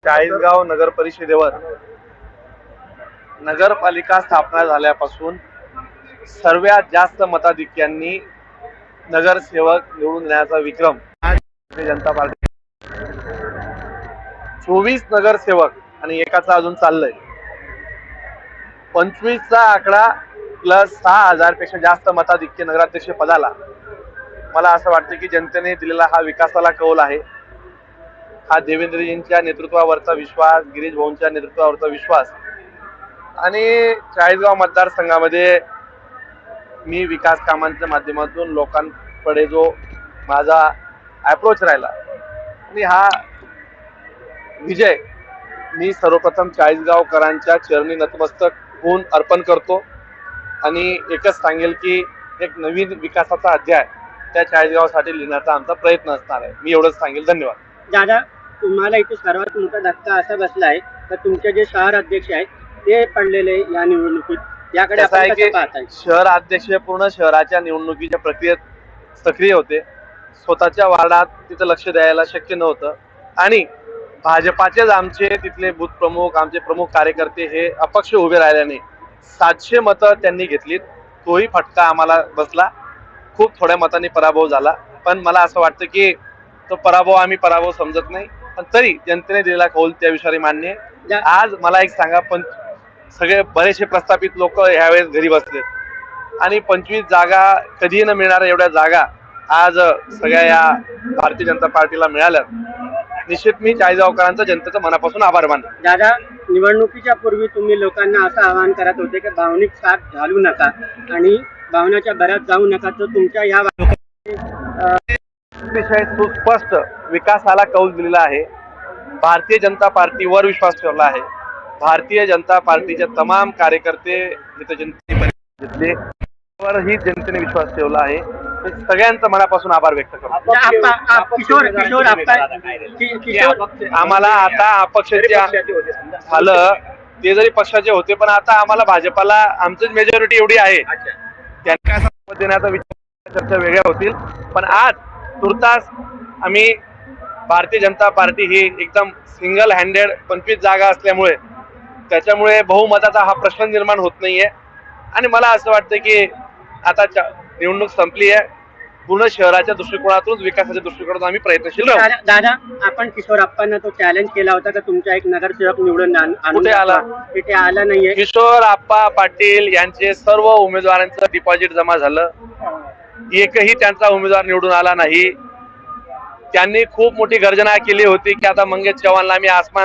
चाळीसगाव नगर परिषदेवर नगरपालिका स्थापना झाल्यापासून सर्वात जास्त मताधिक्यांनी नगरसेवक निवडून देण्याचा विक्रम भारतीय जनता पार्टी 24 नगरसेवक आणि एकाचा अजून चाललंय 25चा आकडा प्लस 6,000 पेक्षा जास्त मताधिक्य नगराध्यक्ष पदाला. मला असं वाटतं की जनतेने दिलेला हा विकासाला कौल आहे. हा देवेंद्रजींच्या नेतृत्वावरचा विश्वास, गिरीश भाऊंच्या नेतृत्वावरचा विश्वास आणि चाळीसगाव मतदारसंघामध्ये मी विकास कामांच्या माध्यमातून लोकांकडे जो माझा अप्रोच राहिला आणि हा विजय मी सर्वप्रथम चाळीसगावकरांच्या चरणी नतमस्तक होऊन अर्पण करतो आणि एकच सांगेल की एक नवीन विकासाचा अध्याय त्या चाळीसगावसाठी लिहिण्याचा आमचा प्रयत्न असणार आहे. मी एवढंच सांगेल. धन्यवाद. दादा, तुम्हाला इथे सर्वात मोठा धक्का असा बसला आहे तर तुमचे जे शहर अध्यक्ष आहेत ते पडलेले या निवडणुकीत, याकडे असं आहे आपण की कसं पाहताय? शहर अध्यक्ष पूर्ण शहराच्या निवडणुकीच्या प्रक्रियेत सक्रिय होते. स्वतःच्या वार्डात तिथं लक्ष द्यायला शक्य नव्हतं आणि भाजपाचेच आमचे तिथले बूथ प्रमुख, आमचे प्रमुख कार्यकर्ते हे अपक्ष उभे राहिल्याने 700 मतं त्यांनी घेतलीत. तोही फटका आम्हाला बसला. खूप थोड्या मतांनी पराभव झाला. पण मला असं वाटतं की तो पराभव आम्ही पराभव समजत नाही, पण तरी जनतेने दिलेला कौल त्या विषयाने मान्य आहे. आज मला एक सांगा, पण सगळे बरेचसे प्रस्थापित लोक ह्यावेळेस घरी बसलेत आणि 25 जागा कधीही न मिळणाऱ्या एवढ्या जागा आज सगळ्या या भारतीय जनता पार्टीला मिळाल्या. निश्चित मी चाळीसगावकरांचा जनतेचं मनापासून आभार मानतो. दादा, निवडणुकीच्या पूर्वी तुम्ही लोकांना असं आवाहन करत होते की भावनिक साथ घालू नका आणि भावनाच्या भरात जाऊ नका, तर तुमच्या या अतिशय सुस्पष्ट विकासाला कौल दिलेला आहे. भारतीय जनता पार्टीवर विश्वास ठेवला आहे. भारतीय जनता पार्टीचे तमाम कार्यकर्ते जनतेने ही जनतेने विश्वास ठेवला आहे. सगळ्यांचा मनापासून आभार व्यक्त करतो. आम्हाला आता अपक्षाचे झालं, ते जरी पक्षाचे होते पण आता आम्हाला भाजपाला आमचीच मेजॉरिटी एवढी आहे, त्यांना काय देण्याचा विचार चर्चा वेगळ्या होतील. पण आज तुर्तास आम्ही भारतीय जनता पार्टी ही एकदम सिंगल हँडेड 25 जागा असल्यामुळे त्याच्यामुळे बहुमताचा हा प्रश्न निर्माण होत नाहीये आणि मला असं वाटतं की आता निवडणूक संपली आहे. पूर्ण शहराच्या दृष्टिकोनातून, विकासाच्या दृष्टिकोनातून आम्ही प्रयत्नशील राहू. दादा, आपण किशोर आप्पांना तो चॅलेंज केला होता का तुमचा एक नगरसेवक निवडून कुठे आला? तिथे आला नाहीये. किशोर आप्पा पाटील यांचे सर्व उमेदवारांचं डिपॉझिट जमा झालं, एकही त्यांचा उमेदवार निवडून आला नाही. त्यांनी खूप मोठी गर्जना केली होती की आता मंगेश चव्हाणला आम्ही आसमान